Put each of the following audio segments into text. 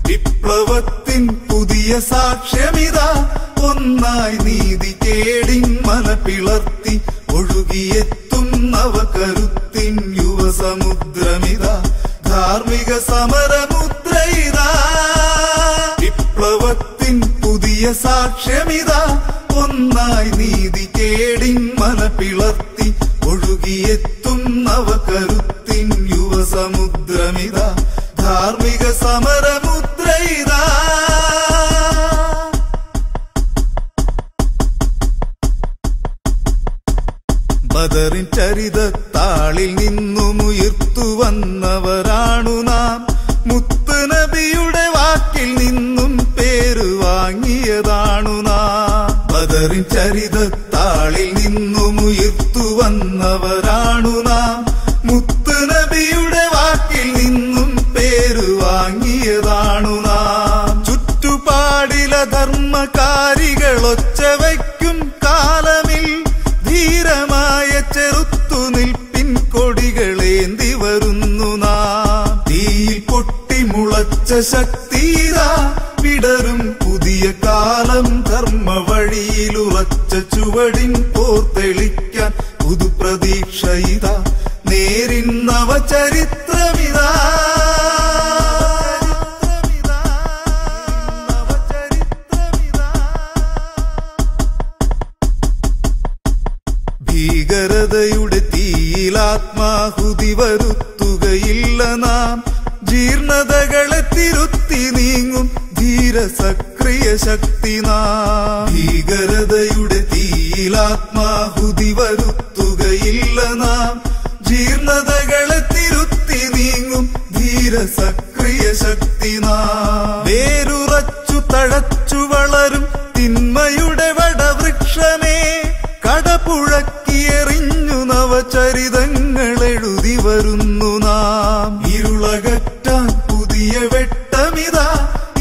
വിപ്ലവത്തിൻ പുതിയ സാക്ഷ്യമിതാ ഒന്നായി നീതി കേടിൻ മല പിളർത്തി ഒഴുകിയെത്തും നവകരുത്തിൻ യുവസമുദ്രമിതാ ധാർമ്മിക സമരമുദ്രയിതാ വിപ്ലവത്തിൻ പുതിയ സാക്ഷ്യമിതാ ഒന്നായി നീതി കേടിൻ മല പിളർത്തി ഒഴുകിയെത്തും നവകരുത്തിൻ യുവസമുദ്രമിതാ ധാർമ്മിക സമരമുദ്രയിതാ ബദറിൻ ചരിതത്താളിൽ നിന്നുമുയർത്തു വന്നവരാണു നാം മുത്ത് നബിയുടെ വാക്കിൽ നിന്നും പേര് വാങ്ങിയതാണു നാം ബദറിൻ ചരിതത്താളിൽ നിന്നുമുയർത്തു വന്നവരാണു നാം മുത്ത് നബിയുടെ വാക്കിൽ നിന്നും പേര് വാങ്ങിയതാണു നാം ചുറ്റുപാടില ധർമ്മകാരികളൊച്ച വയ്ക്കും കാലമിൽ ധീരമായ ചെറുത്തുനിൽപ്പിൻ കൊടികളേന്തി വരുന്നു നാം തീയിൽ പൊട്ടിമുളച്ച ശക്തിയിതാ വിടരും പുതിയ കാലം ധർമ്മ വഴിയിലുറച്ച ചുവടിൻ പോർത്തെളിക്കാൻ പുതുപ്രതീക്ഷ ഇതാ നേരിൻ നവചരിത്രമിതാ ഭീകരതയുടെ തീയിലാത്മാഹുതി വരുത്തുകയില്ല നാം ജീർണതകളെ തിരുത്തി നീങ്ങും ധീര സക്രിയ ശക്തി നാം ഭീകരതയുടെ തീയിലാത്മാഹുതി വരുത്തുകയില്ല നാം ജീർണതകളെ തിരുത്തി നീങ്ങും ധീര സക്രിയ ശക്തി നാം വേരുറച്ചു തഴച്ചു വളരും തിന്മയുടെ വടവൃക്ഷമേ കടപുഴക്കിയെറിഞ്ഞു നവചരിതങ്ങൾ എഴുതി വരുന്നു നാം ഇരുളകറ്റാൻ പുതിയ വെട്ടമിതാ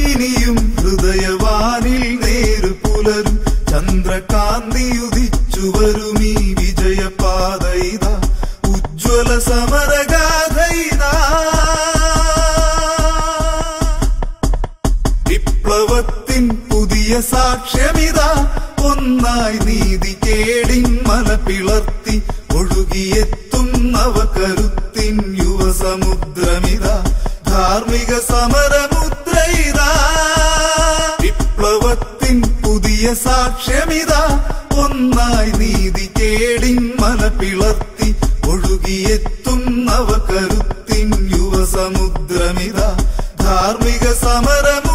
ഇനിയും ഹൃദയവാനിൽ നേരു പുലരും ചന്ദ്രകാന്തി ഉദിച്ചു വരും ഈ വിജയപാത ഇതാ ഉജ്ജ്വല സമരഗാഥ ഇതാ വിപ്ലവത്തിൻ പുതിയ സാക്ഷ്യമിതാ ഒന്നായി നീതി കേടിൻ മല പിളർത്തി ഒഴുകിയെത്തും നവകരുത്തിൻ യുവസമുദ്രമിതാ ധാർമ്മിക സമരമുദ്രയിതാ വിപ്ലവത്തിൻ പുതിയ സാക്ഷ്യമിതാ ഒന്നായി നീതി കേടിൻ മല പിളർത്തി ഒഴുകിയെത്തും നവകരുത്തിൻ യുവസമുദ്രമിതാ ധാർമ്മിക സമരമു